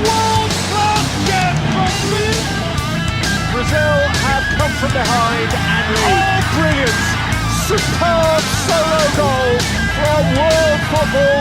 World-class get from Brazil have come from behind and lead. Oh, brilliant! Superb solo goal from world football.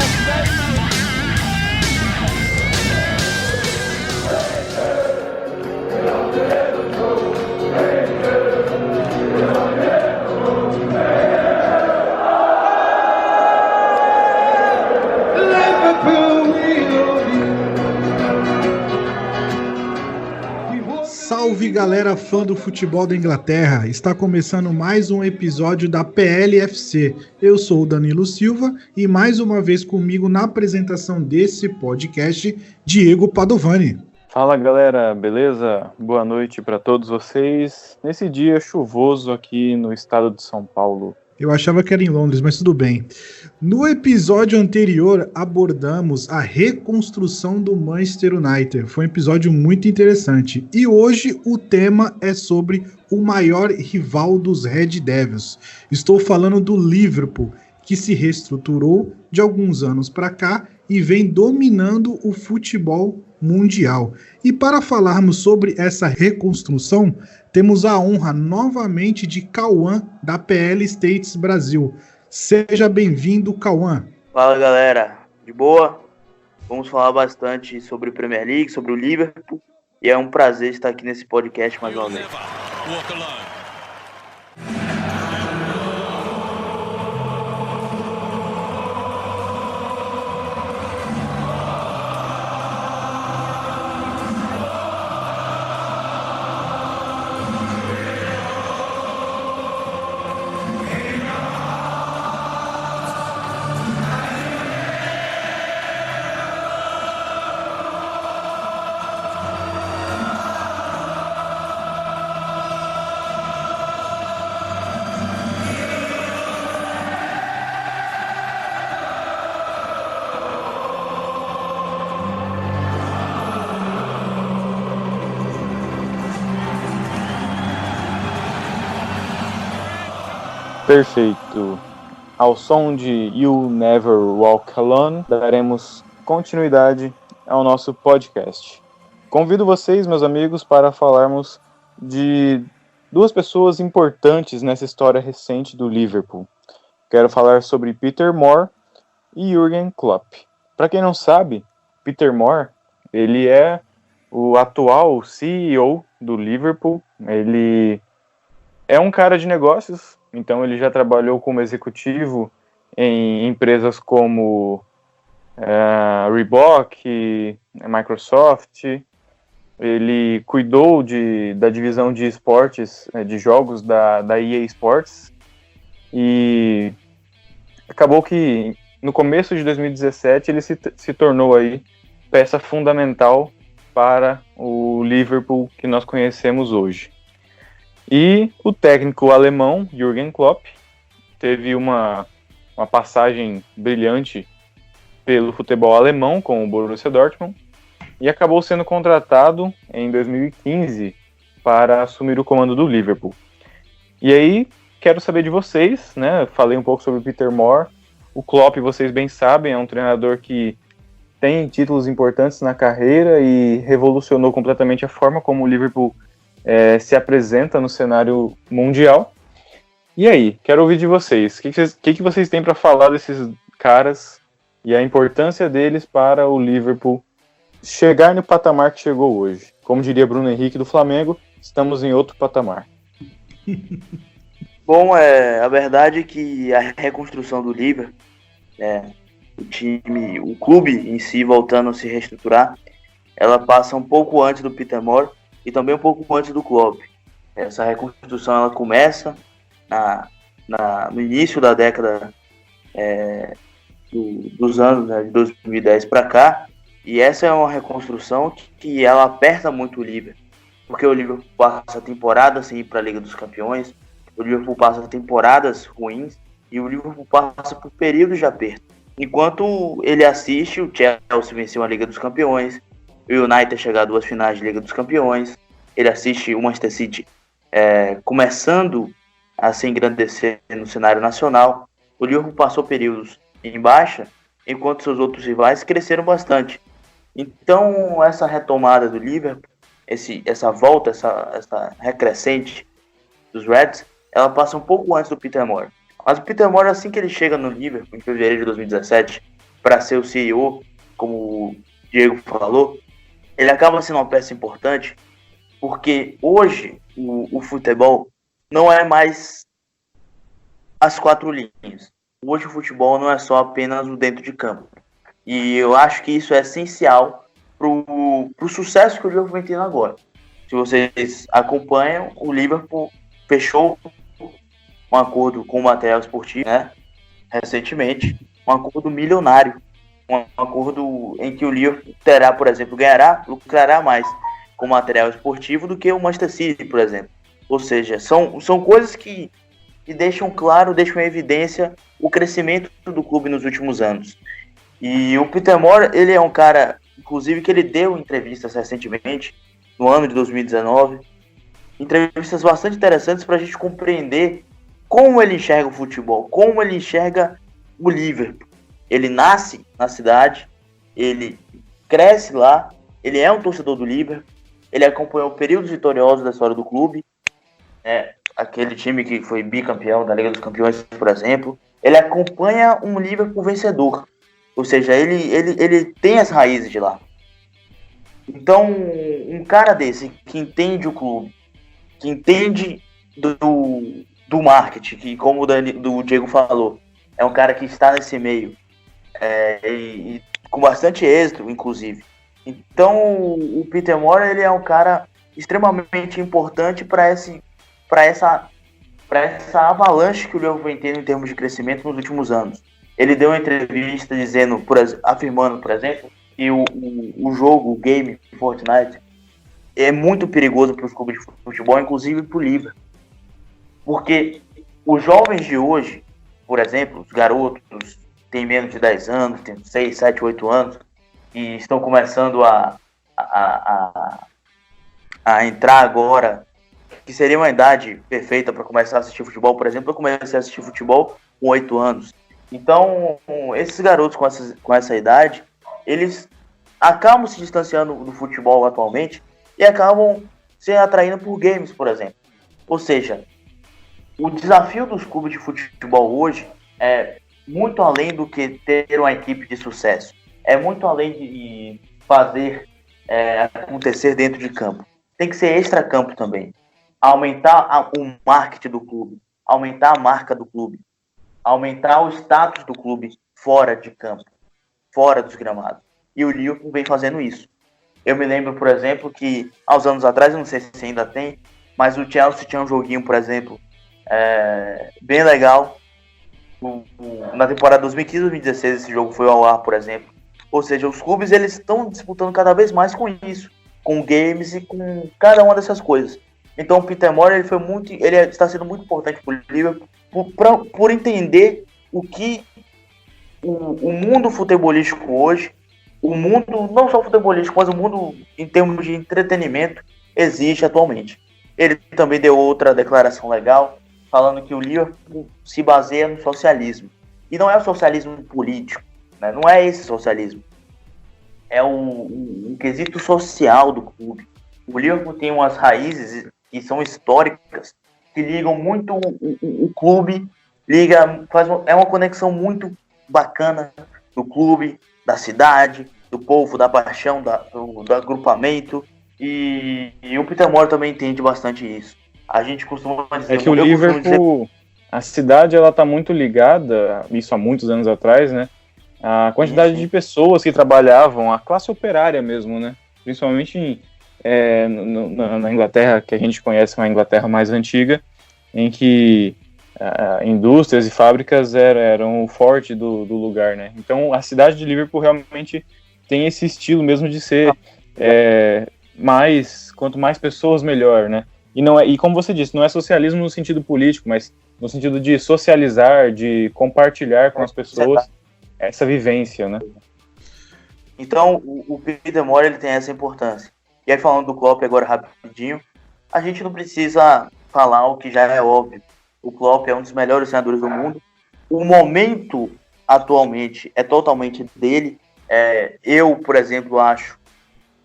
Salve galera fã do futebol da Inglaterra, está começando mais um episódio da PLFC. Eu sou o Danilo Silva e mais uma vez comigo na apresentação desse podcast, Diego Padovani. Fala galera, beleza? Boa noite para todos vocês. Nesse dia chuvoso aqui no estado de São Paulo. Eu achava que era em Londres, mas tudo bem. No episódio anterior, abordamos a reconstrução do Manchester United. Foi um episódio muito interessante. E hoje o tema é sobre o maior rival dos Red Devils. Estou falando do Liverpool, que se reestruturou de alguns anos para cá e vem dominando o futebol mundial. E para falarmos sobre essa reconstrução, temos a honra novamente de Cauã, da PL States Brasil. Seja bem-vindo, Cauã. Fala, galera. De boa? Vamos falar bastante sobre Premier League, sobre o Liverpool. E é um prazer estar aqui nesse podcast mais uma vez. Perfeito. Ao som de You Never Walk Alone, daremos continuidade ao nosso podcast. Convido vocês, meus amigos, para falarmos de duas pessoas importantes nessa história recente do Liverpool. Quero falar sobre Peter Moore e Jürgen Klopp. Para quem não sabe, Peter Moore, ele é o atual CEO do Liverpool. Ele é um cara de negócios. Então ele já trabalhou como executivo em empresas como Reebok, Microsoft. Ele cuidou da divisão de esportes, de jogos da EA Sports. E acabou que no começo de 2017 ele se tornou aí peça fundamental para o Liverpool que nós conhecemos hoje. E o técnico alemão, Jürgen Klopp, teve uma passagem brilhante pelo futebol alemão com o Borussia Dortmund e acabou sendo contratado em 2015 para assumir o comando do Liverpool. E aí, quero saber de vocês, né? Falei um pouco sobre o Peter Moore. O Klopp, vocês bem sabem, é um treinador que tem títulos importantes na carreira e revolucionou completamente a forma como o Liverpool se apresenta no cenário mundial. E aí, quero ouvir de vocês. O que vocês têm para falar desses caras e a importância deles para o Liverpool chegar no patamar que chegou hoje? Como diria Bruno Henrique do Flamengo, estamos em outro patamar. Bom, a verdade é que a reconstrução do Liverpool, o clube em si voltando a se reestruturar, ela passa um pouco antes do Peter Moore e também um pouco antes do Klopp. Essa reconstrução ela começa no início da década dos anos de 2010 para cá, e essa é uma reconstrução que ela aperta muito o Liverpool, porque o Liverpool passa temporadas sem ir para a Liga dos Campeões, o Liverpool passa temporadas ruins e o Liverpool passa por períodos de aperto. Enquanto ele assiste, o Chelsea venceu a Liga dos Campeões, o United chegar a 2 finais de Liga dos Campeões, ele assiste o Manchester City começando a se engrandecer no cenário nacional. O Liverpool passou períodos em baixa, enquanto seus outros rivais cresceram bastante. Então, essa retomada do Liverpool, essa volta, essa recrescente dos Reds, ela passa um pouco antes do Peter Moore. Mas o Peter Moore, assim que ele chega no Liverpool, em fevereiro de 2017, para ser o CEO, como o Diego falou, ele acaba sendo uma peça importante, porque hoje o futebol não é mais as 4 linhas. Hoje o futebol não é só apenas o dentro de campo. E eu acho que isso é essencial pro sucesso que o Liverpool vem tendo agora. Se vocês acompanham, o Liverpool fechou um acordo com o material esportivo, né, recentemente, um acordo milionário, um acordo em que o Liverpool terá, por exemplo, lucrará mais com material esportivo do que o Manchester City, por exemplo. Ou seja, são coisas que deixam claro, deixam em evidência o crescimento do clube nos últimos anos. E o Peter Moore, ele é um cara, inclusive, que ele deu entrevistas recentemente, no ano de 2019, entrevistas bastante interessantes para a gente compreender como ele enxerga o futebol, como ele enxerga o Liverpool. Ele nasce na cidade, ele cresce lá, ele é um torcedor do Liverpool, ele acompanhou períodos vitoriosos da história do clube, aquele time que foi bicampeão da Liga dos Campeões, por exemplo. Ele acompanha um Liverpool vencedor, ou seja, ele tem as raízes de lá. Então, um cara desse que entende o clube, que entende do marketing, que como o Diego falou, é um cara que está nesse meio, e com bastante êxito, inclusive. Então, o Peter Moore, ele é um cara extremamente importante para essa avalanche que o Liverpool vem tendo em termos de crescimento nos últimos anos. Ele deu uma entrevista afirmando, por exemplo, que o jogo, o game Fortnite, é muito perigoso para os clubes de futebol, inclusive para o Liverpool. Porque os jovens de hoje, por exemplo, os garotos têm menos de 10 anos, têm 6, 7, 8 anos, e estão começando a entrar agora, que seria uma idade perfeita para começar a assistir futebol. Por exemplo, eu comecei a assistir futebol com 8 anos. Então, esses garotos com essa idade, eles acabam se distanciando do futebol atualmente e acabam se atraindo por games, por exemplo. Ou seja, o desafio dos clubes de futebol hoje é muito além do que ter uma equipe de sucesso. É muito além de fazer acontecer dentro de campo. Tem que ser extra-campo também. Aumentar o marketing do clube, aumentar a marca do clube, aumentar o status do clube fora de campo, fora dos gramados. E o Liverpool vem fazendo isso. Eu me lembro, por exemplo, que há uns anos atrás, eu não sei se ainda tem, mas o Chelsea tinha um joguinho, por exemplo, bem legal. Na temporada 2015-2016 esse jogo foi ao ar, por exemplo. Ou seja, os clubes eles estão disputando cada vez mais com isso, com games e com cada uma dessas coisas. Então o Peter Moore ele está sendo muito importante para o Liverpool por entender o que o mundo futebolístico hoje, o mundo não só futebolístico, mas o mundo em termos de entretenimento existe atualmente. Ele também deu outra declaração legal, falando que o Liverpool se baseia no socialismo. E não é o socialismo político, né? Não é esse socialismo. É um quesito social do clube. O Liverpool tem umas raízes que são históricas, que ligam muito o clube, é uma conexão muito bacana do clube, da cidade, do povo, da paixão, do agrupamento. E o Peter Moore também entende bastante isso. A gente costuma dizer... É que o Liverpool, a cidade, ela tá muito ligada, isso há muitos anos atrás, né? A quantidade de pessoas que trabalhavam, a classe operária mesmo, né? Principalmente na Inglaterra, que a gente conhece, uma Inglaterra mais antiga, em que indústrias e fábricas eram o forte do lugar, né? Então, a cidade de Liverpool realmente tem esse estilo mesmo de ser quanto mais pessoas, melhor, né? E como você disse, não é socialismo no sentido político, mas no sentido de socializar, de compartilhar com as pessoas essa vivência, né? Então, o Peter Moore, ele tem essa importância. E aí, falando do Klopp agora rapidinho, a gente não precisa falar o que já é óbvio. O Klopp é um dos melhores treinadores do mundo. O momento, atualmente, é totalmente dele. Eu, por exemplo, acho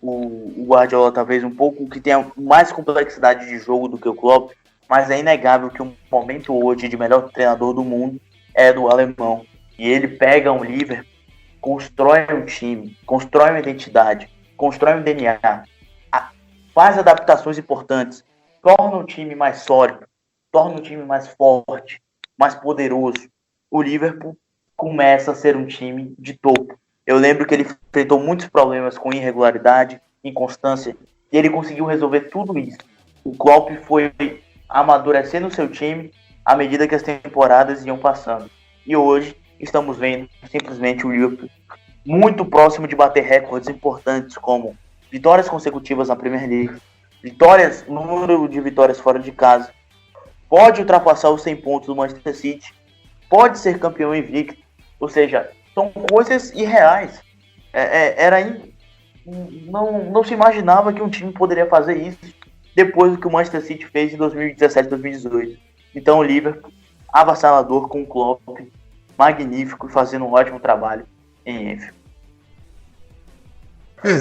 o Guardiola talvez um pouco que tenha mais complexidade de jogo do que o Klopp, mas é inegável que o momento hoje de melhor treinador do mundo é do alemão. E ele pega um Liverpool, constrói um time, constrói uma identidade, constrói um DNA, faz adaptações importantes, torna o time mais sólido, torna o time mais forte, mais poderoso. O Liverpool começa a ser um time de topo. Eu lembro que ele enfrentou muitos problemas com irregularidade, inconstância, e ele conseguiu resolver tudo isso. O Klopp foi amadurecendo o seu time à medida que as temporadas iam passando. E hoje estamos vendo simplesmente o Liverpool muito próximo de bater recordes importantes, como vitórias consecutivas na Premier League, número de vitórias fora de casa, pode ultrapassar os 100 pontos do Manchester City, pode ser campeão invicto, ou seja, são coisas irreais. Não se imaginava que um time poderia fazer isso depois do que o Manchester City fez em 2017, 2018. Então o Liverpool, avassalador com o Klopp, magnífico e fazendo um ótimo trabalho em Enfield.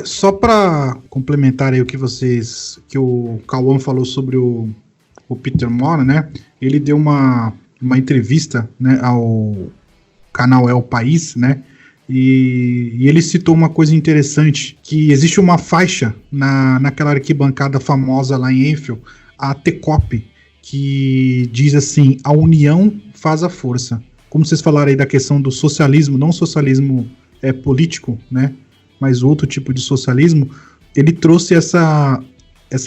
Só para complementar aí o que o Cauã falou sobre o Peter Moore, né? Ele deu uma entrevista, né, ao canal É o País, né? E ele citou uma coisa interessante, que existe uma faixa naquela arquibancada famosa lá em Enfield, a T-Cop, que diz assim: a união faz a força. Como vocês falaram aí da questão do socialismo, não socialismo político, né? Mas outro tipo de socialismo, ele trouxe essa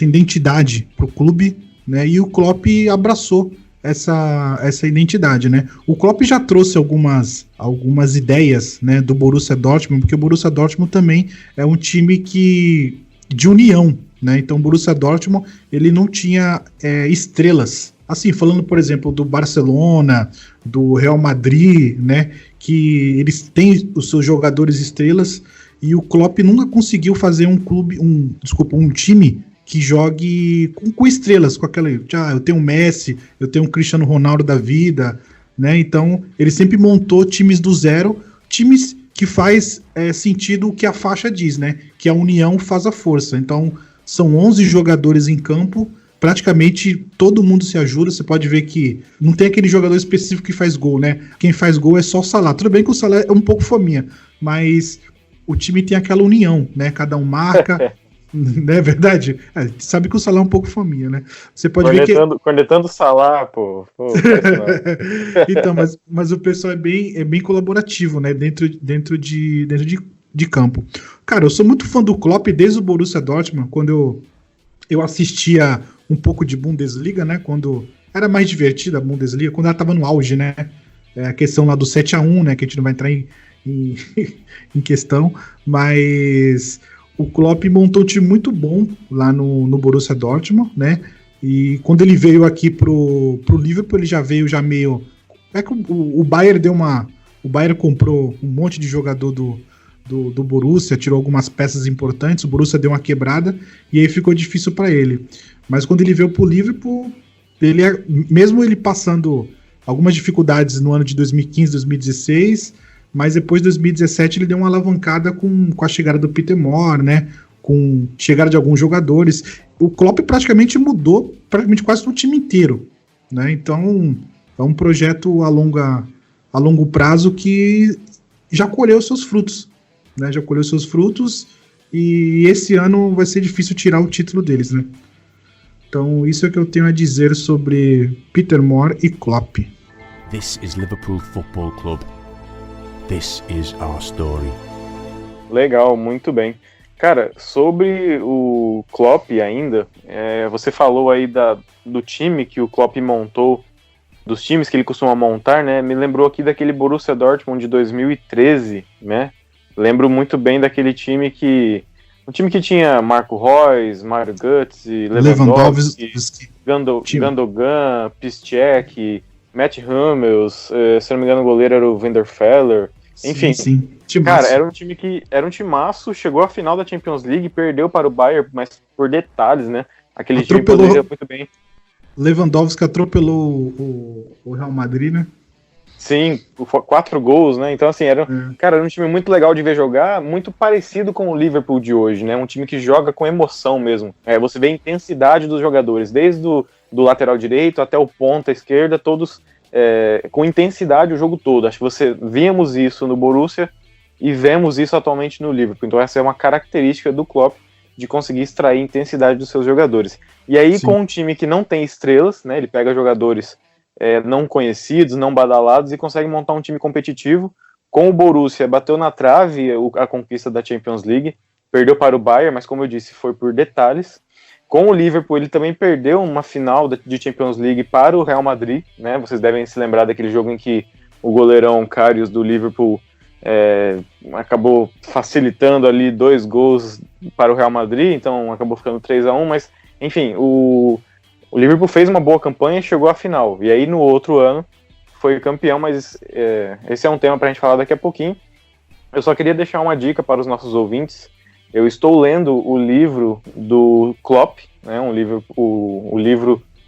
identidade para o clube, né? E o Klopp abraçou essa identidade, né? O Klopp já trouxe algumas ideias, né, do Borussia Dortmund, porque o Borussia Dortmund também é um time de união, né? Então o Borussia Dortmund, ele não tinha estrelas. Assim, falando, por exemplo, do Barcelona, do Real Madrid, né, que eles têm os seus jogadores estrelas, e o Klopp nunca conseguiu fazer um time que jogue com estrelas, com aquela, eu tenho o Messi, eu tenho o Cristiano Ronaldo da vida, né? Então ele sempre montou times do zero, times que faz sentido o que a faixa diz, né? Que a união faz a força. Então são 11 jogadores em campo, praticamente todo mundo se ajuda. Você pode ver que não tem aquele jogador específico que faz gol, né? Quem faz gol é só o Salah. Tudo bem que o Salah é um pouco fominha, mas o time tem aquela união, né? Cada um marca. Não é verdade? Sabe que o Salah é um pouco fominha, né? Você pode ver que... Cornetando o Salah, pô. Então, mas o pessoal é bem colaborativo, né? Dentro de campo. Cara, eu sou muito fã do Klopp desde o Borussia Dortmund, quando eu assistia um pouco de Bundesliga, né? Quando era mais divertida a Bundesliga, quando ela tava no auge, né? A questão lá do 7-1, né? Que a gente não vai entrar em questão, mas... O Klopp montou um time muito bom lá no Borussia Dortmund, né? E quando ele veio aqui pro Liverpool, ele já veio meio... É que o Bayern o Bayern comprou um monte de jogador do Borussia, tirou algumas peças importantes, o Borussia deu uma quebrada, e aí ficou difícil para ele. Mas quando ele veio pro Liverpool, mesmo ele passando algumas dificuldades no ano de 2015, 2016... Mas depois de 2017 ele deu uma alavancada com a chegada do Peter Moore, né? Com a chegada de alguns jogadores. O Klopp praticamente mudou quase o time inteiro, né? Então é um projeto a longo prazo que já colheu seus frutos, né? Já colheu seus frutos e esse ano vai ser difícil tirar o título deles, né? Então isso é o que eu tenho a dizer sobre Peter Moore e Klopp. This is Liverpool Football Club. This is our story. Legal, muito bem. Cara, sobre o Klopp ainda, você falou aí do time que o Klopp montou, dos times que ele costuma montar, né? Me lembrou aqui daquele Borussia Dortmund de 2013, né? Lembro muito bem daquele time um time que tinha Marco Reus, Mario Götze, Lewandowski, Gundogan, Piszczek, Matt Hummels, se não me engano o goleiro era o Vanderfeller. Enfim, sim. Cara, era um timaço, chegou à final da Champions League, perdeu para o Bayern, mas por detalhes, né? Aquele time poderia muito bem. Lewandowski atropelou o Real Madrid, né? Sim, 4 gols, né? Então, assim, era um time muito legal de ver jogar, muito parecido com o Liverpool de hoje, né? Um time que joga com emoção mesmo. Você vê a intensidade dos jogadores, desde do lateral direito até o ponta esquerda, todos com intensidade o jogo todo. Acho que víamos isso no Borussia e vemos isso atualmente no Liverpool. Então, essa é uma característica do Klopp, de conseguir extrair a intensidade dos seus jogadores. E aí, com um time que não tem estrelas, né? Ele pega jogadores não conhecidos, não badalados, e consegue montar um time competitivo. Com o Borussia, bateu na trave a conquista da Champions League, perdeu para o Bayern, mas como eu disse, foi por detalhes. Com o Liverpool, ele também perdeu uma final de Champions League para o Real Madrid, né? Vocês devem se lembrar daquele jogo em que o goleirão Karius do Liverpool acabou facilitando ali 2 gols para o Real Madrid, então acabou ficando 3-1, mas enfim, o Liverpool fez uma boa campanha e chegou à final. E aí no outro ano foi campeão, mas esse é um tema para a gente falar daqui a pouquinho. Eu só queria deixar uma dica para os nossos ouvintes. Eu estou lendo o livro do Klopp, né, o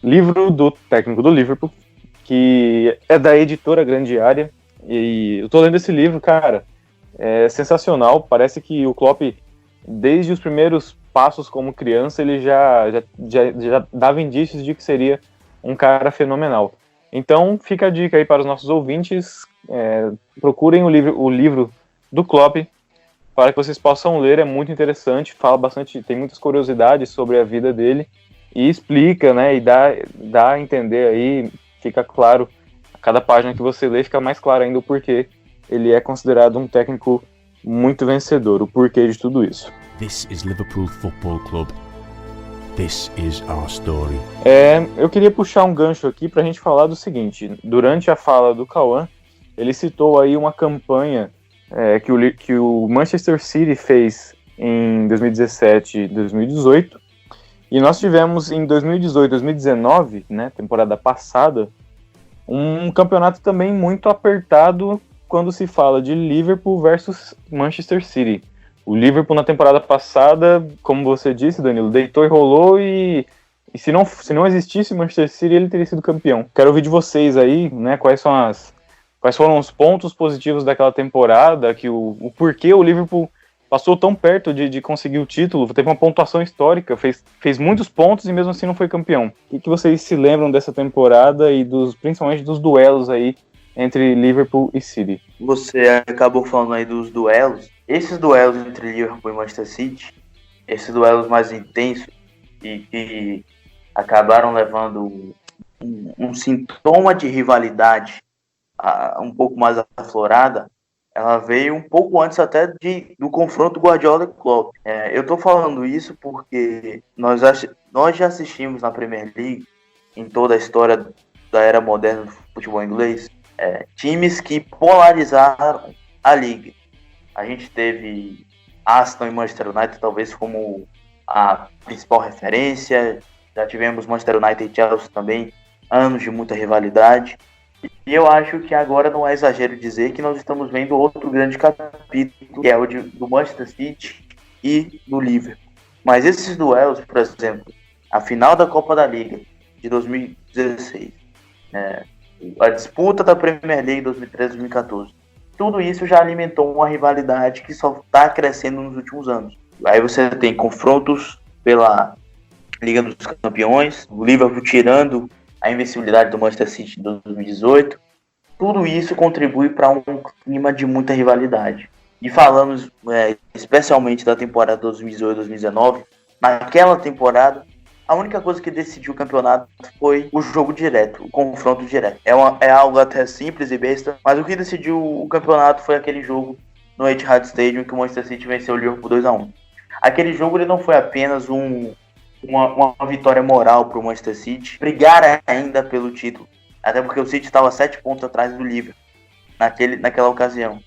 livro do técnico do Liverpool, que é da editora Grande Área. E eu estou lendo esse livro, cara, é sensacional. Parece que o Klopp, desde os primeiros passos como criança, ele já dava indícios de que seria um cara fenomenal. Então fica a dica aí para os nossos ouvintes, procurem o livro do Klopp para que vocês possam ler, é muito interessante, fala bastante, tem muitas curiosidades sobre a vida dele e explica, né, e dá a entender aí, fica claro, a cada página que você lê fica mais claro ainda o porquê ele é considerado um técnico muito vencedor, o porquê de tudo isso. This is Liverpool Football Club. This is our story. Eu queria puxar um gancho aqui para a gente falar do seguinte. Durante a fala do Cauã, ele citou aí uma campanha que o Manchester City fez em 2017 e 2018. E nós tivemos em 2018 2019, né, temporada passada, um campeonato também muito apertado quando se fala de Liverpool versus Manchester City. O Liverpool na temporada passada, como você disse, Danilo, deitou e rolou e se não existisse o Manchester City, ele teria sido campeão. Quero ouvir de vocês aí, né, quais foram os pontos positivos daquela temporada, o porquê o Liverpool passou tão perto de conseguir o título, teve uma pontuação histórica, fez muitos pontos e mesmo assim não foi campeão. O que vocês se lembram dessa temporada e principalmente dos duelos aí entre Liverpool e City? Você acabou falando aí dos duelos. Esses duelos entre Liverpool e Manchester City, esses duelos mais intensos e que acabaram levando um sintoma de rivalidade um pouco mais aflorada, ela veio um pouco antes até do confronto Guardiola e Klopp. Eu tô falando isso porque nós já assistimos na Premier League, em toda a história da era moderna do futebol inglês, times que polarizaram a liga. A gente teve Aston e Manchester United talvez como a principal referência, já tivemos Manchester United e Chelsea também, anos de muita rivalidade. E eu acho que agora não é exagero dizer que nós estamos vendo outro grande capítulo, que é o do Manchester City e do Liverpool. Mas esses duelos, por exemplo, a final da Copa da Liga de 2016, a disputa da Premier League 2013-2014, tudo isso já alimentou uma rivalidade que só está crescendo nos últimos anos. Aí você tem confrontos pela Liga dos Campeões, o Liverpool tirando a invencibilidade do Manchester City de 2018, tudo isso contribui para um clima de muita rivalidade. E falando especialmente da temporada 2018-2019, naquela temporada, a única coisa que decidiu o campeonato foi o jogo direto, o confronto direto. É algo até simples e besta, mas o que decidiu o campeonato foi aquele jogo no Etihad Stadium que o Manchester City venceu o Liverpool 2-1. Aquele jogo ele não foi apenas uma vitória moral para o Manchester City brigar ainda pelo título, até porque o City estava 7 pontos atrás do Liverpool naquela ocasião,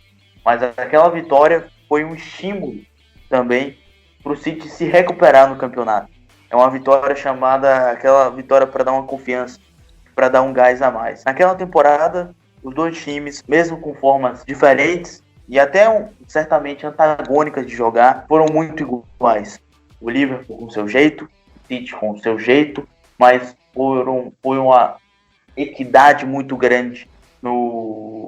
mas aquela vitória foi um estímulo também para o City se recuperar no campeonato. É uma vitória aquela vitória para dar uma confiança, para dar um gás a mais. Naquela temporada, os dois times, mesmo com formas diferentes e até certamente antagônicas de jogar, foram muito iguais. O Liverpool com seu jeito, City com o seu jeito, mas por uma equidade muito grande no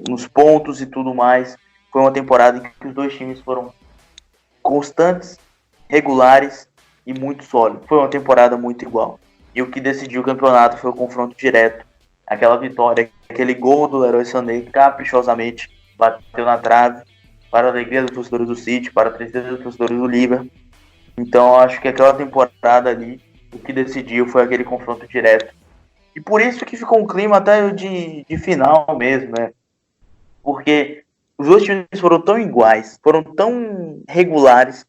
nos pontos e tudo mais. Foi uma temporada em que os dois times foram constantes, regulares e muito sólidos. Foi uma temporada muito igual. E o que decidiu o campeonato foi o confronto direto. Aquela vitória, aquele gol do Leroy Sané, caprichosamente bateu na trave, para a alegria dos torcedores do City, para a tristeza dos torcedores do Liverpool. Então, acho que aquela temporada ali, o que decidiu foi aquele confronto direto. E por isso que ficou um clima até de final mesmo, né? Porque os dois times foram tão iguais, foram tão regulares,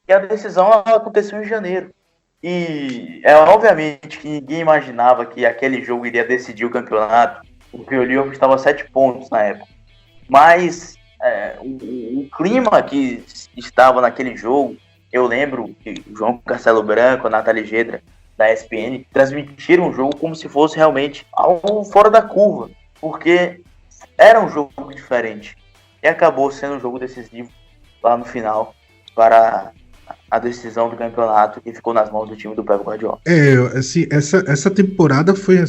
que a decisão aconteceu em janeiro. E é obviamente que ninguém imaginava que aquele jogo iria decidir o campeonato, porque o Liverpool estava a 7 pontos na época. Mas o clima que estava naquele jogo, eu lembro que o João Castelo Branco, a Nathalie Gedra, da ESPN, transmitiram o jogo como se fosse realmente algo fora da curva, porque era um jogo diferente. E acabou sendo um jogo decisivo lá no final para a decisão do campeonato que ficou nas mãos do time do Pep Guardiola. Assim, essa temporada foi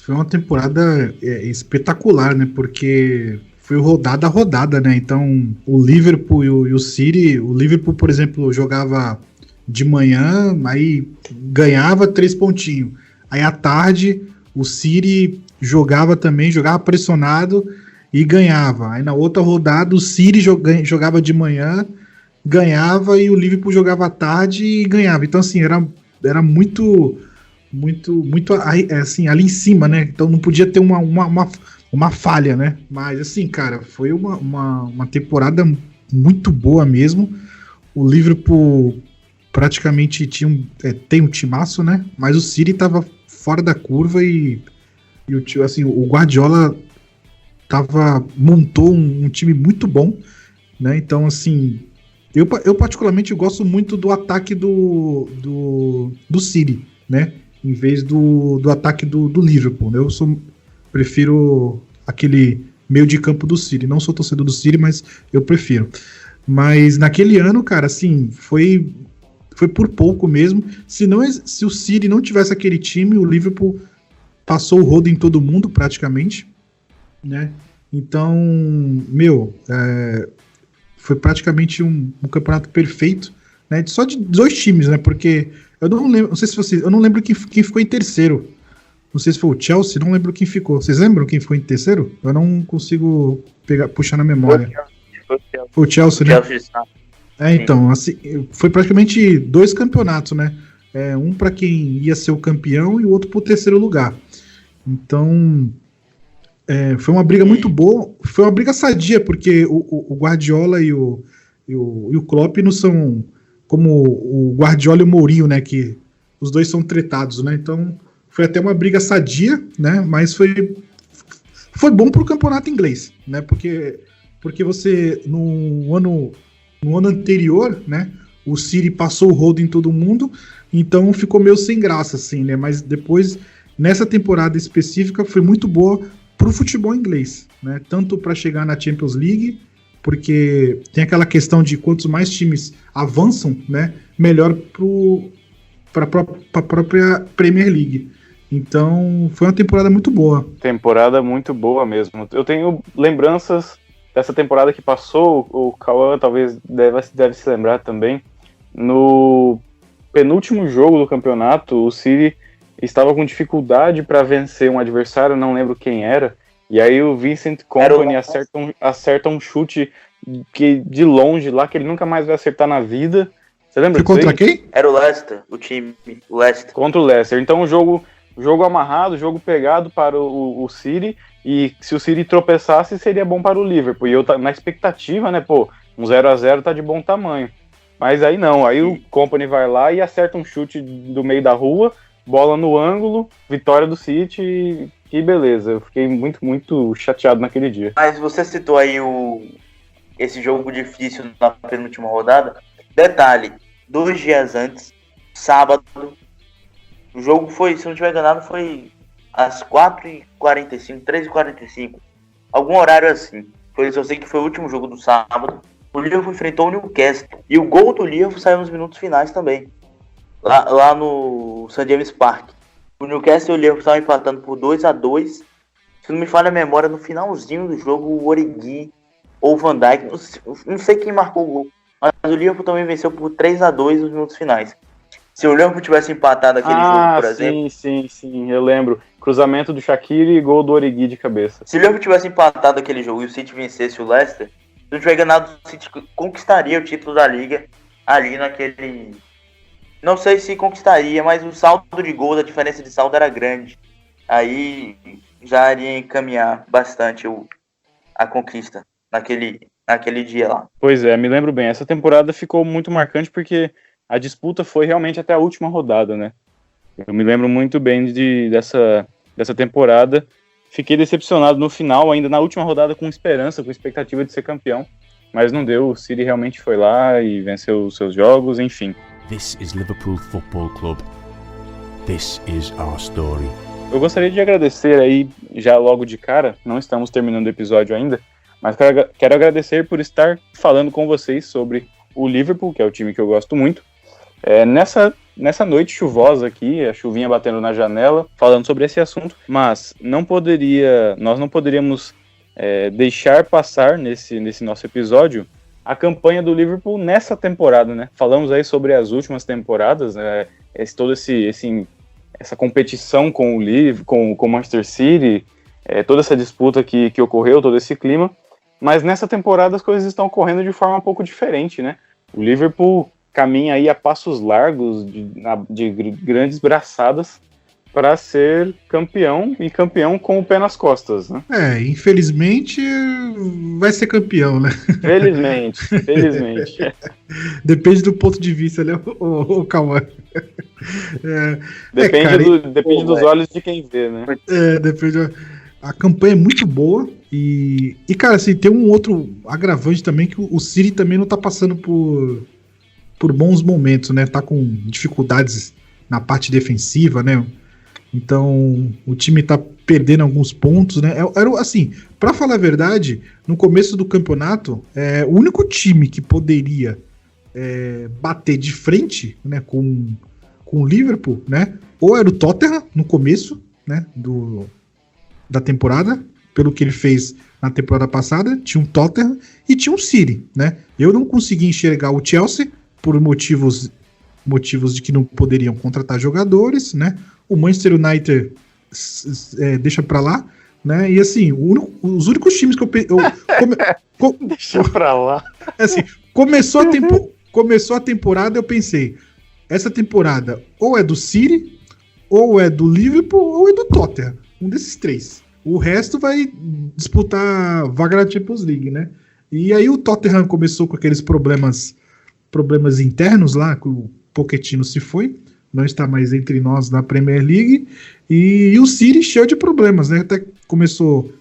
uma temporada espetacular, né? Porque foi rodada a rodada, né? Então, o Liverpool e o City, o Liverpool, por exemplo, jogava de manhã, aí ganhava 3 pontinhos. Aí à tarde, o City jogava pressionado e ganhava. Aí na outra rodada, o City jogava de manhã, ganhava, e o Liverpool jogava à tarde e ganhava. Então, assim, era muito assim, ali em cima, né? Então não podia ter uma falha, né? Mas, assim, cara, foi uma temporada muito boa mesmo. O Liverpool praticamente tem um timaço, né? Mas o City tava fora da curva e assim, o Guardiola montou um time muito bom, né? Então, assim, eu particularmente gosto muito do ataque do City, né? Em vez do ataque do Liverpool, né? Prefiro aquele meio de campo do City. Não sou torcedor do City, mas eu prefiro. Mas naquele ano, cara, assim, foi por pouco mesmo. Se o City não tivesse aquele time, o Liverpool passou o rodo em todo mundo, praticamente, né? Então, foi praticamente um campeonato perfeito, né? Só de 2 times, né? Porque eu não lembro quem ficou em terceiro. Não sei se foi o Chelsea, não lembro quem ficou. Vocês lembram quem ficou em terceiro? Eu não consigo puxar na memória. Foi o Chelsea, né? Então, assim, foi praticamente 2 campeonatos, né? Um para quem ia ser o campeão e o outro pro terceiro lugar. Então, foi uma briga muito boa. Foi uma briga sadia, porque o Guardiola e o Klopp não são como o Guardiola e o Mourinho, né? Que os dois são tretados, né? Então, foi até uma briga sadia, né? Mas foi bom pro campeonato inglês, né? Porque você, no ano anterior, né? O City passou o rodo em todo mundo, então ficou meio sem graça, assim, né? Mas depois, nessa temporada específica, foi muito boa pro futebol inglês, né? Tanto para chegar na Champions League, porque tem aquela questão de quantos mais times avançam, né? Melhor para a própria Premier League. Então, foi uma temporada muito boa. Temporada muito boa mesmo. Eu tenho lembranças dessa temporada que passou, o Cauã talvez deve se lembrar também. No penúltimo jogo do campeonato, o City estava com dificuldade para vencer um adversário, não lembro quem era, e aí o Vincent Kompany acerta um chute que, de longe lá, que ele nunca mais vai acertar na vida. Você lembra disso? Contra quem? Era o Leicester, o Leicester. Contra o Leicester. Então o jogo amarrado, jogo pegado para o City, e se o City tropeçasse, seria bom para o Liverpool. E eu na expectativa, né, um 0-0 tá de bom tamanho. Mas aí não, aí o Kompany vai lá e acerta um chute do meio da rua, bola no ângulo, vitória do City, que beleza. Eu fiquei muito, muito chateado naquele dia. Mas você citou aí esse jogo difícil na penúltima rodada. Detalhe, 2 dias antes, sábado, o jogo foi, se não estiver enganado, foi às 4h45, 3h45, algum horário assim. Eu sei que foi o último jogo do sábado. O Liverpool enfrentou o Newcastle. E o gol do Liverpool saiu nos minutos finais também. Lá no St. James Park. O Newcastle e o Liverpool estavam empatando por 2-2. se não me falha a memória, no finalzinho do jogo, o Origi ou o Van Dijk, não sei quem marcou o gol, mas o Liverpool também venceu por 3-2 nos minutos finais. Se o Liverpool tivesse empatado aquele jogo, por exemplo... Sim, eu lembro. Cruzamento do Shaqiri e gol do Origi de cabeça. Se o Liverpool tivesse empatado aquele jogo e o City vencesse o Leicester, se não tiver enganado, o City conquistaria o título da Liga ali naquele... Não sei se conquistaria, mas o saldo de gols, a diferença de saldo era grande. Aí já iria encaminhar bastante a conquista naquele dia lá. Pois é, me lembro bem. Essa temporada ficou muito marcante porque a disputa foi realmente até a última rodada, né? Eu me lembro muito bem dessa temporada. Fiquei decepcionado no final, ainda na última rodada, com esperança, com expectativa de ser campeão. Mas não deu, o City realmente foi lá e venceu os seus jogos, enfim. This is Liverpool Football Club. This is our story. Eu gostaria de agradecer aí, já logo de cara, não estamos terminando o episódio ainda, mas quero agradecer por estar falando com vocês sobre o Liverpool, que é o time que eu gosto muito. Nessa noite chuvosa aqui, a chuvinha batendo na janela, falando sobre esse assunto, mas nós não poderíamos deixar passar nesse nosso episódio a campanha do Liverpool nessa temporada, né? Falamos aí sobre as últimas temporadas, essa competição com o Liverpool, com o Manchester City, toda essa disputa que ocorreu, todo esse clima, mas nessa temporada as coisas estão ocorrendo de forma um pouco diferente, né? O Liverpool caminha aí a passos largos de grandes braçadas para ser campeão, e campeão com o pé nas costas, né? Infelizmente vai ser campeão, né? Felizmente. Depende do ponto de vista, né, o Cauã? Depende dos olhos de quem vê, né? Depende. A campanha é muito boa e cara, assim, tem um outro agravante também, que o City também não tá passando por bons momentos, né? Tá com dificuldades na parte defensiva, né? Então, o time tá perdendo alguns pontos, né? Assim, pra falar a verdade, no começo do campeonato, o único time que poderia bater de frente, né, com o Liverpool, né? Ou era o Tottenham no começo, né, da temporada, pelo que ele fez na temporada passada, tinha um Tottenham e tinha um City, né? Eu não consegui enxergar o Chelsea por motivos de que não poderiam contratar jogadores, né? O Manchester United deixa pra lá, né? E assim, os únicos times que deixa pra lá. Assim, começou a temporada, eu pensei, essa temporada ou é do City, ou é do Liverpool, ou é do Tottenham. Um desses três. O resto vai disputar vaga na Champions League, né? E aí o Tottenham começou com aqueles problemas internos lá, que o Pochettino se foi, não está mais entre nós na Premier League, e o City cheio de problemas, né? Até começou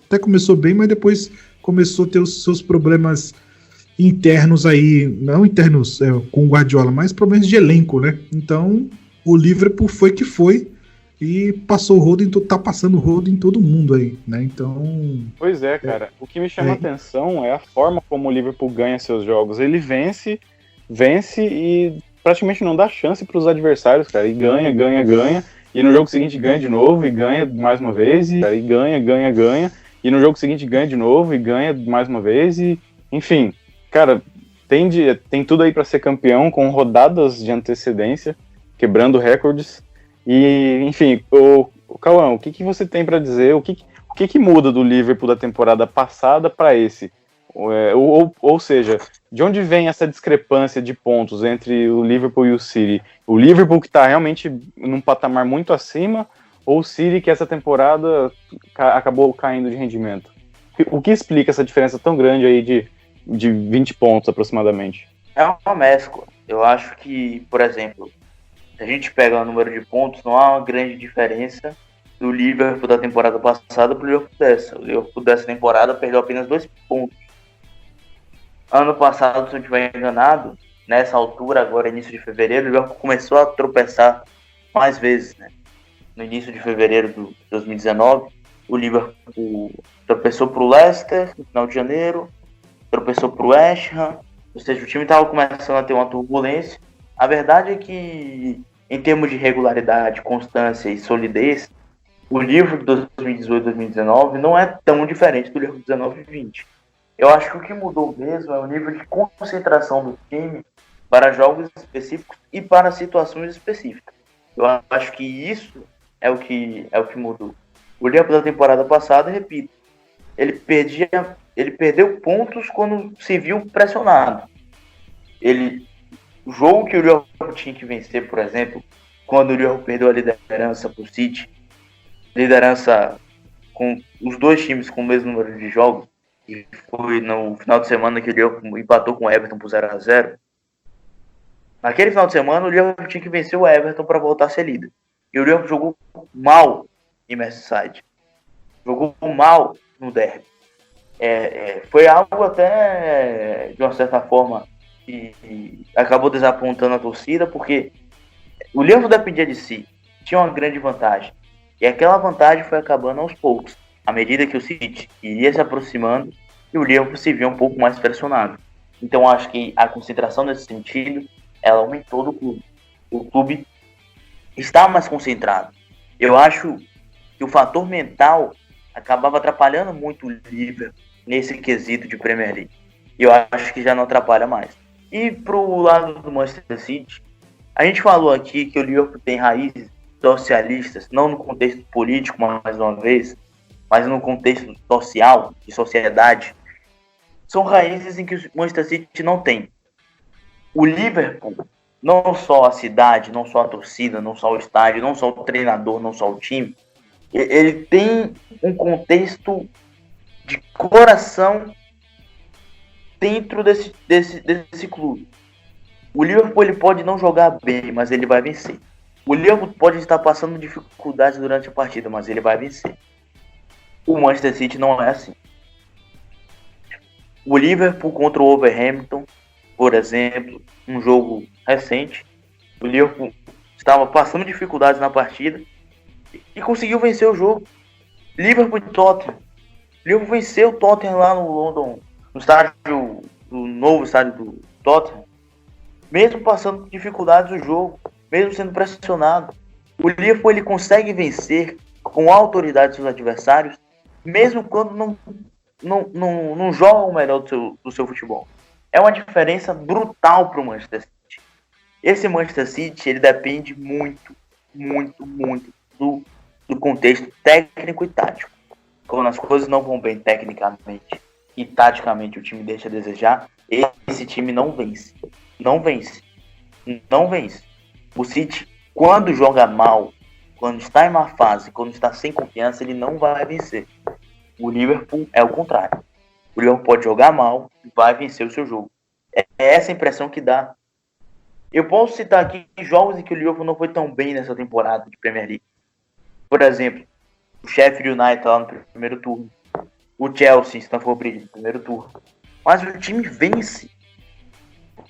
bem, mas depois começou a ter os seus problemas internos aí, não internos com o Guardiola, mas problemas de elenco, né? Então o Liverpool foi que foi e passou o rodo, tá passando o rodo em todo mundo aí, né? Então... Pois é, cara. O que me chama a atenção é a forma como o Liverpool ganha seus jogos. Ele vence e praticamente não dá chance para os adversários, cara. E ganha. E no jogo seguinte ganha de novo e ganha mais uma vez. E ganha. E no jogo seguinte ganha de novo e ganha mais uma vez. E, enfim, cara, tem tudo aí para ser campeão com rodadas de antecedência, quebrando recordes. E, enfim, o Cauã, o que você tem para dizer? O que muda do Liverpool da temporada passada para esse? Ou seja, de onde vem essa discrepância de pontos entre o Liverpool e o City? O Liverpool que está realmente num patamar muito acima, ou o City que essa temporada acabou caindo de rendimento? O que explica essa diferença tão grande aí de 20 pontos aproximadamente? É uma mescla. Eu acho que, por exemplo, se a gente pega o número de pontos, não há uma grande diferença do Liverpool da temporada passada para o Liverpool dessa. O Liverpool dessa temporada perdeu apenas 2 pontos. Ano passado, se eu não estiver enganado, nessa altura, agora início de fevereiro, o Liverpool começou a tropeçar mais vezes, né? No início de fevereiro de 2019, o Liverpool tropeçou para o Leicester no final de janeiro, tropeçou para o West Ham, ou seja, o time estava começando a ter uma turbulência. A verdade é que, em termos de regularidade, constância e solidez, o Liverpool de 2018 2019 não é tão diferente do Liverpool de 19 e 20. Eu acho que o que mudou mesmo é o nível de concentração do time para jogos específicos e para situações específicas. Eu acho que isso é o que mudou. O Liverpool da temporada passada, repito, ele perdeu pontos quando se viu pressionado. O jogo que o Liverpool tinha que vencer, por exemplo, quando o Liverpool perdeu a liderança para o City, liderança com os dois times com o mesmo número de jogos, e foi no final de semana que o Liverpool empatou com o Everton por 0-0. Naquele final de semana, o Liverpool tinha que vencer o Everton para voltar a ser líder. E o Liverpool jogou mal em Merseyside. Jogou mal no derby. Foi algo até, de uma certa forma, que acabou desapontando a torcida, porque o Liverpool dependia de si. Tinha uma grande vantagem. E aquela vantagem foi acabando aos poucos, à medida que o City iria se aproximando e o Liverpool se via um pouco mais pressionado. Então acho que a concentração nesse sentido, ela aumentou do clube. O clube está mais concentrado. Eu acho que o fator mental acabava atrapalhando muito o Liverpool nesse quesito de Premier League. E eu acho que já não atrapalha mais. E pro lado do Manchester City, a gente falou aqui que o Liverpool tem raízes socialistas, não no contexto político, mais uma vez, mas no contexto social, de sociedade. São raízes em que o Manchester City não tem. O Liverpool, não só a cidade, não só a torcida, não só o estádio, não só o treinador, não só o time, ele tem um contexto de coração dentro desse clube. O Liverpool ele pode não jogar bem, mas ele vai vencer. O Liverpool pode estar passando dificuldades durante a partida, mas ele vai vencer. O Manchester City não é assim. O Liverpool contra o Wolverhampton, por exemplo, um jogo recente, o Liverpool estava passando dificuldades na partida e conseguiu vencer o jogo. Liverpool e Tottenham. O Liverpool venceu o Tottenham lá no London, no novo estádio do Tottenham, mesmo passando dificuldades no jogo, mesmo sendo pressionado. O Liverpool ele consegue vencer com autoridade seus adversários, mesmo quando não joga o melhor do seu futebol. É uma diferença brutal para o Manchester City. Esse Manchester City ele depende muito do contexto técnico e tático. Quando as coisas não vão bem tecnicamente e taticamente o time deixa a desejar, esse time não vence. Não vence. O City, quando joga mal, quando está em má fase, quando está sem confiança, ele não vai vencer. O Liverpool é o contrário. O Liverpool pode jogar mal e vai vencer o seu jogo. É essa a impressão que dá. Eu posso citar aqui jogos em que o Liverpool não foi tão bem nessa temporada de Premier League. Por exemplo, o Sheffield United lá no primeiro turno. O Chelsea, Stamford Bridge no primeiro turno. Mas o time vence.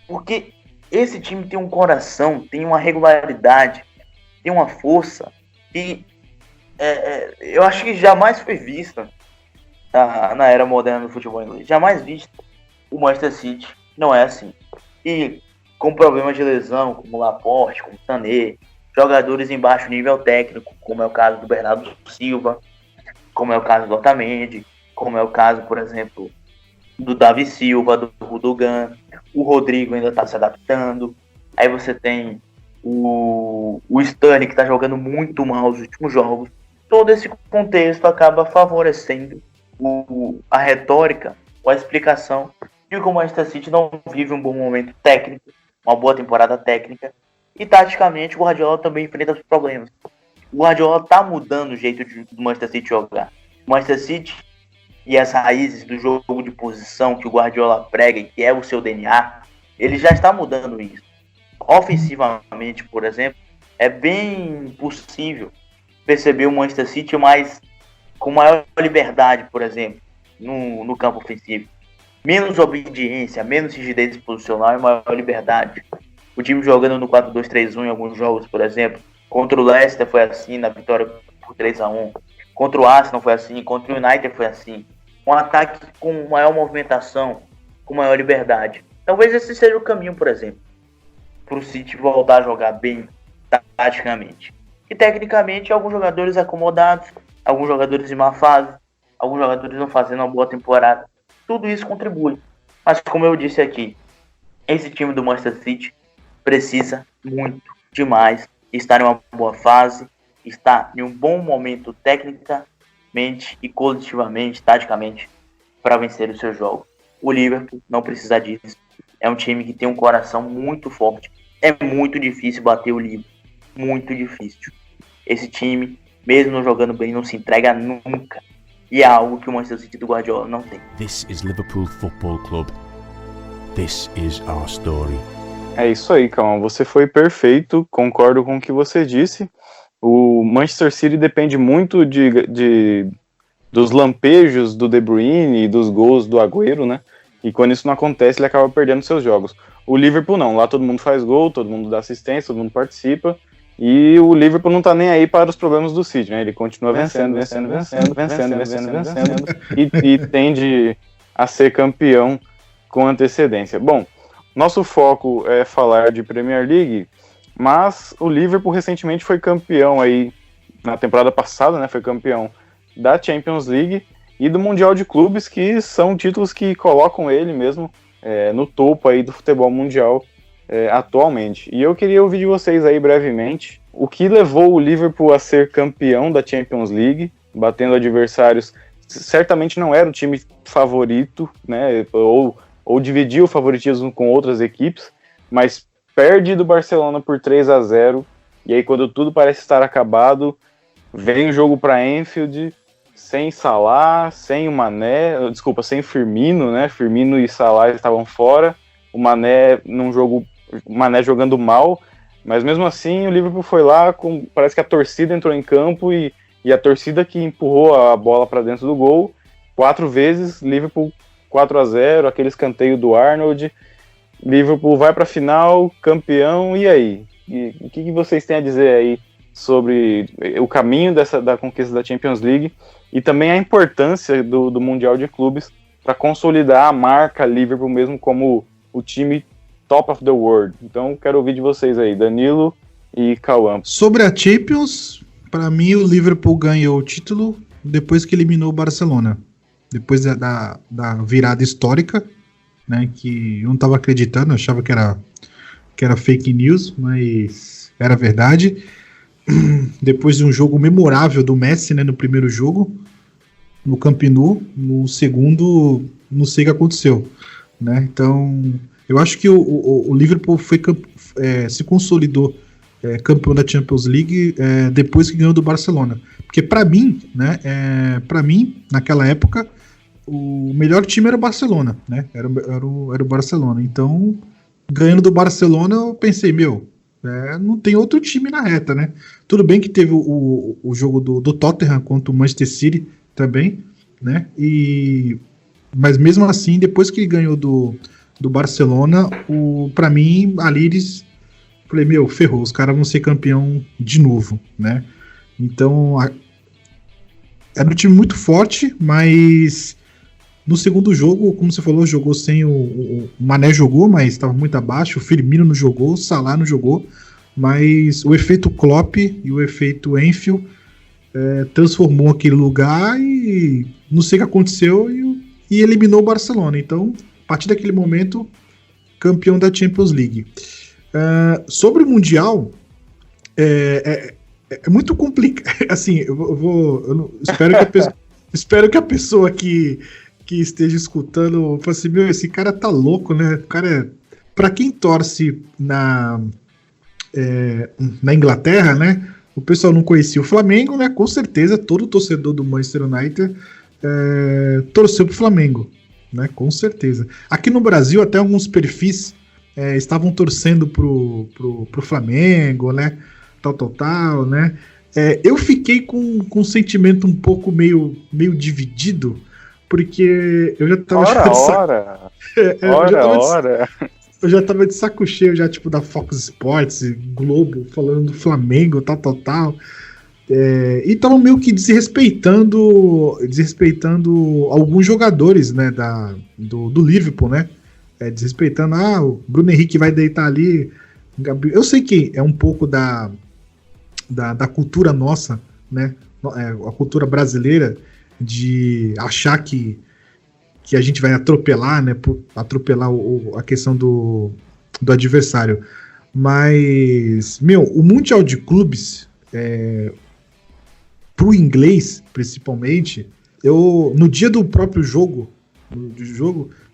Porque esse time tem um coração, tem uma regularidade, tem uma força que eu acho que jamais foi vista na era moderna do futebol inglês. Jamais vista. O Manchester City não é assim. E com problemas de lesão, como Laporte, como Sané, jogadores em baixo nível técnico, como é o caso do Bernardo Silva, como é o caso do Otamendi, como é o caso, por exemplo, do Davi Silva, do Gundogan. O Rodrigo ainda está se adaptando. Aí você tem o Sterling, que está jogando muito mal os últimos jogos. Todo esse contexto acaba favorecendo a retórica ou a explicação de que o Manchester City não vive um bom momento técnico, uma boa temporada técnica, e taticamente o Guardiola também enfrenta os problemas. O Guardiola está mudando o jeito do Manchester City jogar. O Manchester City e as raízes do jogo de posição que o Guardiola prega e que é o seu DNA, ele já está mudando isso. Ofensivamente, por exemplo, é bem possível perceber o Manchester City com maior liberdade, por exemplo, no campo ofensivo. Menos obediência, menos rigidez posicional e maior liberdade. O time jogando no 4-2-3-1 em alguns jogos, por exemplo. Contra o Leicester foi assim, na vitória por 3-1. Contra o Arsenal foi assim, contra o United foi assim. Um ataque com maior movimentação, com maior liberdade. Talvez esse seja o caminho, por exemplo, para o City voltar a jogar bem taticamente. E tecnicamente, alguns jogadores acomodados, alguns jogadores em má fase, alguns jogadores não fazendo uma boa temporada. Tudo isso contribui. Mas como eu disse aqui, esse time do Manchester City precisa muito, demais, estar em uma boa fase, estar em um bom momento tecnicamente e coletivamente, taticamente, para vencer os seus jogos. O Liverpool não precisa disso. É um time que tem um coração muito forte. É muito difícil bater o Liverpool. Muito difícil. Esse time, mesmo não jogando bem, não se entrega nunca. E é algo que o Manchester City do Guardiola não tem. This is Liverpool Football Club. This is our story. É isso aí, Calma. Você foi perfeito. Concordo com o que você disse. O Manchester City depende muito dos lampejos do De Bruyne e dos gols do Agüero, né? E quando isso não acontece, ele acaba perdendo seus jogos. O Liverpool não. Lá todo mundo faz gol, todo mundo dá assistência, todo mundo participa. E o Liverpool não tá nem aí para os problemas do City, né? Ele continua vencendo. E tende a ser campeão com antecedência. Bom, nosso foco é falar de Premier League, mas o Liverpool recentemente foi campeão aí, na temporada passada, né? Foi campeão da Champions League e do Mundial de Clubes, que são títulos que colocam ele mesmo no topo aí do futebol mundial atualmente. E eu queria ouvir de vocês aí brevemente o que levou o Liverpool a ser campeão da Champions League, batendo adversários, certamente não era o time favorito, né, ou dividia o favoritismo com outras equipes, mas perde do Barcelona por 3-0, e aí quando tudo parece estar acabado, vem o jogo para Anfield, sem Salah, sem o Mané, sem Firmino, né? Firmino e Salah estavam fora, o Mané jogando mal, mas mesmo assim o Liverpool foi lá, parece que a torcida entrou em campo e a torcida que empurrou a bola para dentro do gol 4 vezes, Liverpool 4-0, aquele escanteio do Arnold, Liverpool vai para a final, campeão, e aí? O que vocês têm a dizer aí sobre o caminho da conquista da Champions League e também a importância do Mundial de Clubes para consolidar a marca Liverpool mesmo como o time top of the world? Então quero ouvir de vocês aí, Danilo e Cauã. Sobre a Champions, para mim o Liverpool ganhou o título depois que eliminou o Barcelona. Depois da virada histórica, né, que eu não estava acreditando, eu achava que era fake news, mas era verdade. Depois de um jogo memorável do Messi, né, no primeiro jogo, no Camp Nou, no segundo, não sei o que aconteceu, né? Então, eu acho que o Liverpool se consolidou campeão da Champions League depois que ganhou do Barcelona. Porque para mim, né, naquela época, o melhor time era o Barcelona, né? Era o Barcelona. Então, ganhando do Barcelona, eu pensei, não tem outro time na reta, né? Tudo bem que teve o jogo do Tottenham contra o Manchester City também, né? Mas mesmo assim, depois que ele ganhou do Barcelona, pra mim, ali eles... Falei, ferrou, os caras vão ser campeão de novo, né? Então, era um time muito forte, mas no segundo jogo, como você falou, jogou sem o Mané jogou, mas estava muito abaixo, o Firmino não jogou, o Salah não jogou, mas o efeito Klopp e o efeito Anfield transformou aquele lugar e não sei o que aconteceu e eliminou o Barcelona. Então, a partir daquele momento, campeão da Champions League. Sobre o Mundial, é muito complicado. Assim, espero que a pessoa que esteja escutando fale assim, esse cara tá louco, né? O cara pra quem torce na Inglaterra, né? O pessoal não conhecia o Flamengo, né? Com certeza todo torcedor do Manchester United torceu pro Flamengo, né? Com certeza. Aqui no Brasil, até alguns perfis estavam torcendo pro Flamengo, né? Tal, né? Eu fiquei com um sentimento um pouco meio dividido, porque eu já tava eu já tava de saco cheio já, tipo, da Fox Sports, Globo, falando do Flamengo, tal. E tava meio que desrespeitando alguns jogadores, né, do Liverpool, né? Desrespeitando, o Bruno Henrique vai deitar ali. Eu sei que é um pouco da cultura nossa, né? A cultura brasileira de achar que a gente vai atropelar, né? Atropelar a questão do adversário. Mas, o Mundial de Clubes, pro inglês, principalmente, no dia do próprio jogo,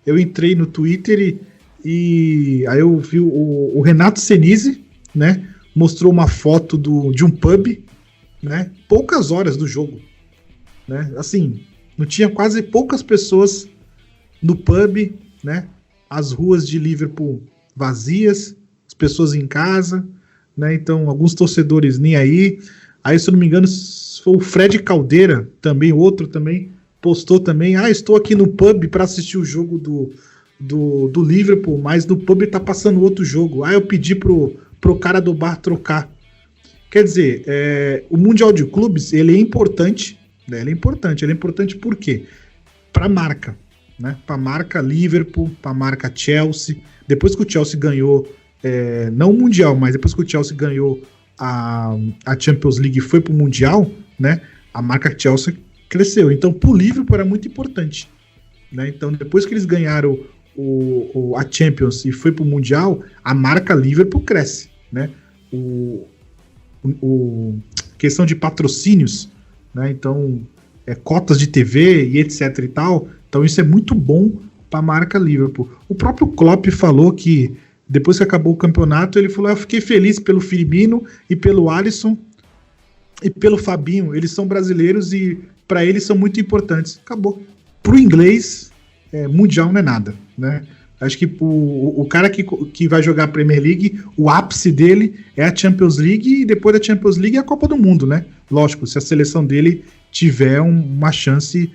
eu entrei no Twitter e aí eu vi o Renato Senise, né? Mostrou uma foto de um pub, né? Poucas horas do jogo, né? Assim, não tinha quase poucas pessoas no pub, né? As ruas de Liverpool vazias, as pessoas em casa, né? Então, alguns torcedores nem aí. Aí, se eu não me engano, foi o Fred Caldeira, também, outro também, postou também, estou aqui no pub para assistir o jogo do Liverpool, mas no pub tá passando outro jogo. Eu pedi pro cara do bar trocar. Quer dizer, o Mundial de Clubes, ele é importante, né? Ele é importante por quê? Pra marca, né? Pra marca Liverpool, pra marca Chelsea. Depois que o Chelsea ganhou, não o Mundial, mas depois que o Chelsea ganhou a Champions League e foi pro Mundial, né? A marca Chelsea cresceu. Então, pro Liverpool era muito importante, né? Então, depois que eles ganharam a Champions e foi pro Mundial, a marca Liverpool cresce, né? Questão de patrocínios, né? Então, cotas de TV e etc e tal. Então, isso é muito bom para a marca Liverpool. O próprio Klopp falou que depois que acabou o campeonato, ele falou: eu fiquei feliz pelo Firmino e pelo Alisson e pelo Fabinho. Eles são brasileiros e para eles são muito importantes. Acabou. Pro inglês, mundial não é nada, né? Acho que o cara que vai jogar a Premier League, o ápice dele é a Champions League e depois da Champions League é a Copa do Mundo, né? Lógico, se a seleção dele tiver uma chance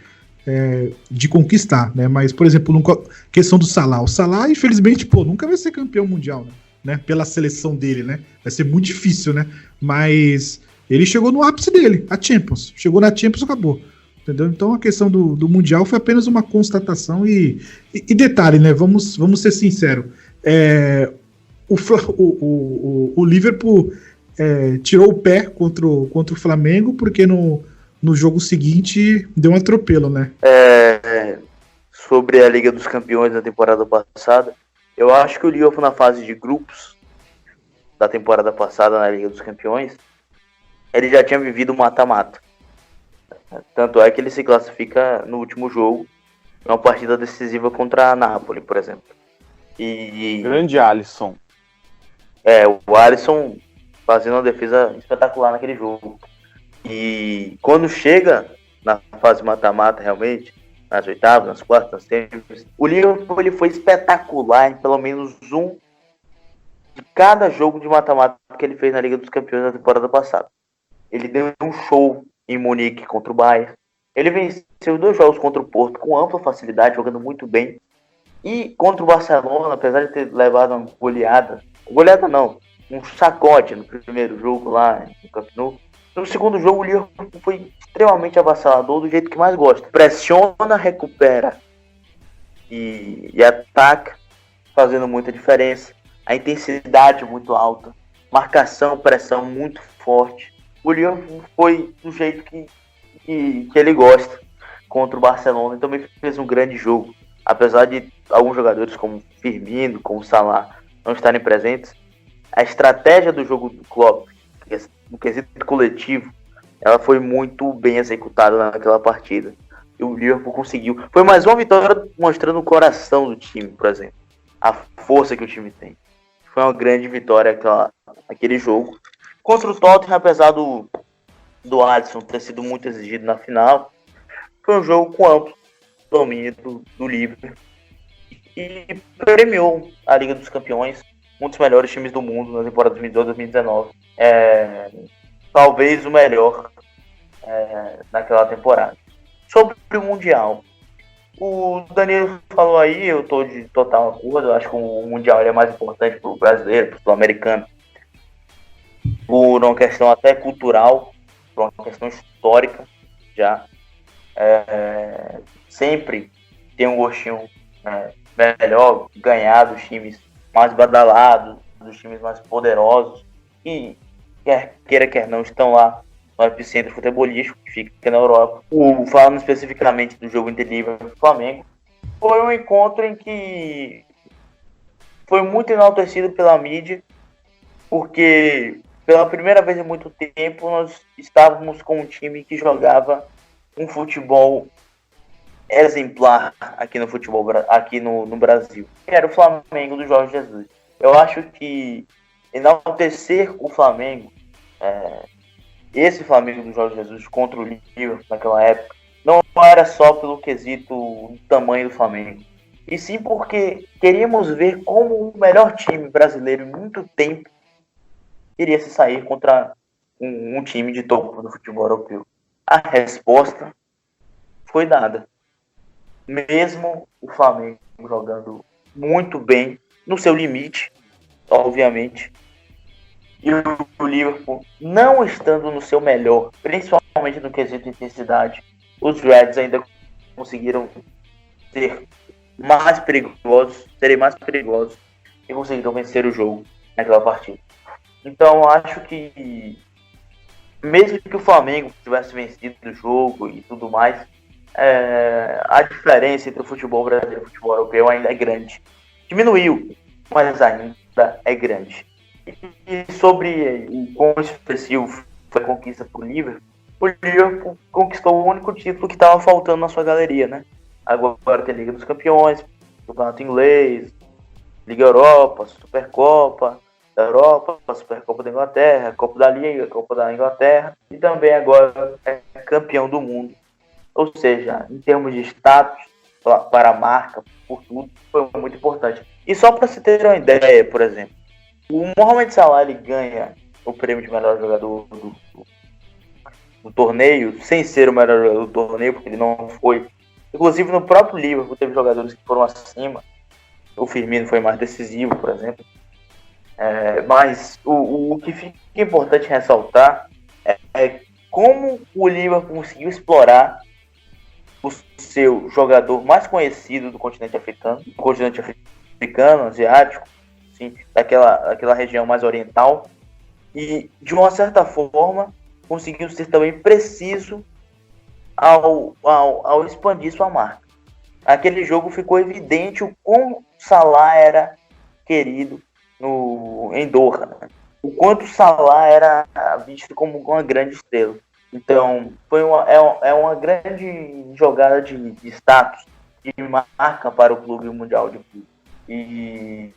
de conquistar, né? Mas, por exemplo, questão do Salah. O Salah, infelizmente, nunca vai ser campeão mundial, né? Pela seleção dele, né? Vai ser muito difícil, né? Mas ele chegou no ápice dele, a Champions. Chegou na Champions, acabou. Entendeu? Então a questão do Mundial foi apenas uma constatação e detalhe, né? Vamos ser sinceros. O Liverpool tirou o pé contra o Flamengo porque no jogo seguinte deu um atropelo, né? Sobre a Liga dos Campeões da temporada passada, eu acho que o Liverpool na fase de grupos da temporada passada na Liga dos Campeões, ele já tinha vivido mata-mata. Tanto é que ele se classifica no último jogo, uma partida decisiva contra a Napoli, por exemplo. Grande Alisson. O Alisson fazendo uma defesa espetacular naquele jogo. E quando chega na fase mata-mata, realmente, nas oitavas, nas quartas, nas semis, o Liverpool ele foi espetacular em pelo menos um de cada jogo de mata-mata que ele fez na Liga dos Campeões da temporada passada. Ele deu um show em Munique contra o Bayern. Ele venceu 2 jogos contra o Porto com ampla facilidade, jogando muito bem. E contra o Barcelona, apesar de ter levado uma goleada não, um sacode no primeiro jogo lá no Camp Nou, no segundo jogo o Liverpool foi extremamente avassalador, do jeito que mais gosta. Pressiona, recupera e ataca, fazendo muita diferença. A intensidade muito alta, marcação, pressão muito forte. O Liverpool foi do jeito que ele gosta contra o Barcelona e também fez um grande jogo. Apesar de alguns jogadores como Firmino, como Salah não estarem presentes, a estratégia do jogo do Klopp, no quesito coletivo, ela foi muito bem executada naquela partida. E o Liverpool conseguiu. Foi mais uma vitória mostrando o coração do time, por exemplo. A força que o time tem. Foi uma grande vitória aquele jogo. Contra o Tottenham, apesar do Alisson ter sido muito exigido na final, foi um jogo com amplo domínio do Liverpool e premiou a Liga dos Campeões, um dos melhores times do mundo na temporada 2018-2019. Talvez o melhor naquela temporada. Sobre o Mundial, o Danilo falou aí, eu estou de total acordo. Eu acho que o Mundial é mais importante para o brasileiro, para o sul-americano, por uma questão até cultural, por uma questão histórica já. Sempre tem um gostinho melhor ganhar dos times mais badalados, dos times mais poderosos, e quer não, estão lá no epicentro futebolístico, que fica na Europa. Falando especificamente do jogo entre Liverpool e Flamengo, foi um encontro em que foi muito enaltecido pela mídia, porque pela primeira vez em muito tempo nós estávamos com um time que jogava um futebol exemplar aqui no futebol, aqui no Brasil, que era o Flamengo do Jorge Jesus. Eu acho que enaltecer o Flamengo, esse Flamengo do Jorge Jesus contra o Liverpool naquela época, não era só pelo quesito do tamanho do Flamengo, e sim porque queríamos ver como o melhor time brasileiro em muito tempo iria se sair contra um time de topo do futebol europeu. A resposta foi dada. Mesmo o Flamengo jogando muito bem, no seu limite, obviamente, e o Liverpool não estando no seu melhor, principalmente no quesito de intensidade, os Reds ainda conseguiram serem mais perigosos e conseguiram vencer o jogo naquela partida. Então acho que mesmo que o Flamengo tivesse vencido o jogo e tudo mais, a diferença entre o futebol brasileiro e o futebol europeu ainda é grande. Diminuiu, mas ainda é grande. E sobre o quão expressivo foi a conquista por Liverpool, o Liverpool conquistou o único título que estava faltando na sua galeria, né? Agora tem Liga dos Campeões, Campeonato Inglês, Liga Europa, Supercopa da Europa, Supercopa da Inglaterra, Copa da Liga, Copa da Inglaterra, e também agora é campeão do mundo. Ou seja, em termos de status, para a marca, por tudo, foi muito importante. E só para se ter uma ideia, por exemplo, o Mohamed Salah ele ganha o prêmio de melhor jogador do torneio, sem ser o melhor jogador do torneio, porque ele não foi. Inclusive no próprio Liverpool teve jogadores que foram acima. O Firmino foi mais decisivo, por exemplo. Mas o que fica importante ressaltar é como o Liverpool conseguiu explorar o seu jogador mais conhecido do continente africano, asiático, assim, daquela região mais oriental, e de uma certa forma conseguiu ser também preciso ao expandir sua marca. Aquele jogo ficou evidente o quão Salah era querido em Doha, né? O quanto Salah era visto como uma grande estrela. Então, uma grande jogada de status, de marca para o clube mundial de clube. E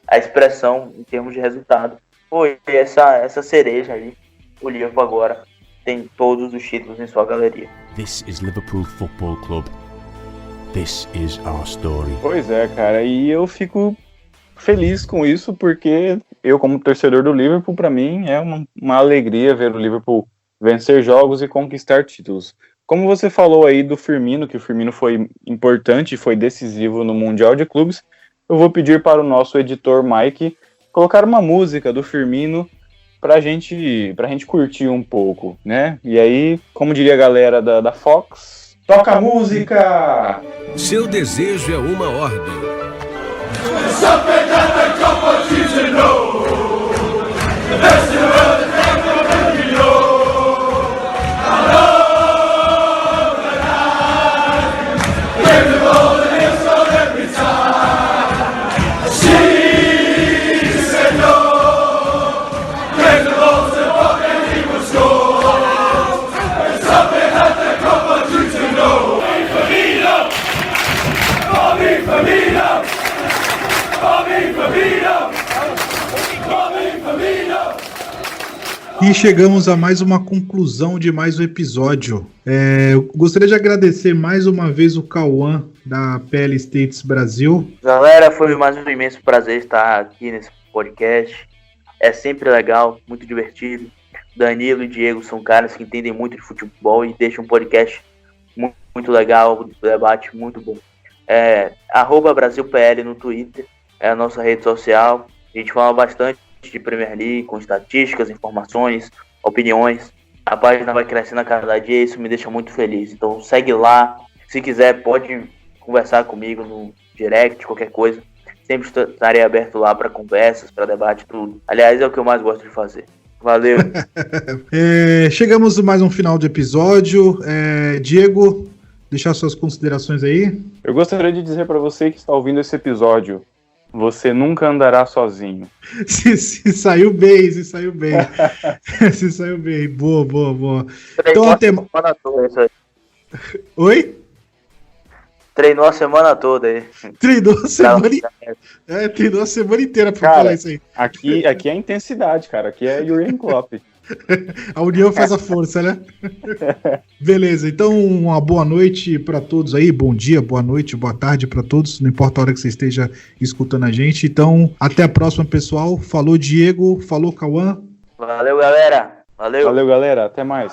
a expressão, em termos de resultado, foi essa cereja aí. O Liverpool agora tem todos os títulos em sua galeria. This is Liverpool Football Club. This is our story. Pois é, cara, e eu fico feliz com isso, porque eu, como torcedor do Liverpool, para mim é uma alegria ver o Liverpool vencer jogos e conquistar títulos. Como você falou aí do Firmino, que o Firmino foi importante, foi decisivo no Mundial de Clubes, eu vou pedir para o nosso editor Mike colocar uma música do Firmino pra gente curtir um pouco, né? E aí, como diria a galera da Fox, toca a música! Seu desejo é uma ordem. E chegamos a mais uma conclusão de mais um episódio. Eu gostaria de agradecer mais uma vez o Cauã, da PL States Brasil. Galera, foi mais um imenso prazer estar aqui nesse podcast. É sempre legal, muito divertido. Danilo e Diego são caras que entendem muito de futebol e deixam um podcast muito, muito legal, debate muito bom. @BrasilPL no Twitter, é a nossa rede social. A gente fala bastante de Premier League, com estatísticas, informações, opiniões. A página vai crescendo a cada dia e isso me deixa muito feliz. Então segue lá. Se quiser, pode conversar comigo no direct, qualquer coisa. Sempre estarei aberto lá para conversas, para debate, tudo. Aliás, é o que eu mais gosto de fazer. Valeu. Chegamos a mais um final de episódio. Diego, deixar suas considerações aí. Eu gostaria de dizer para você que está ouvindo esse episódio, você nunca andará sozinho. Se saiu bem, se saiu bem. Se saiu bem. Boa. Então, até... semana toda, isso aí. Oi? Treinou a semana toda aí. Treinou a semana inteira pra falar isso aí. Aqui é a intensidade, cara. Aqui é Jürgen Klopp. A união faz a força, né? Beleza, então uma boa noite para todos aí, bom dia, boa noite, boa tarde para todos, não importa a hora que você esteja escutando a gente. Então, até a próxima, pessoal. Falou, Diego, falou, Cauã. Valeu, galera. Valeu, galera. Até mais.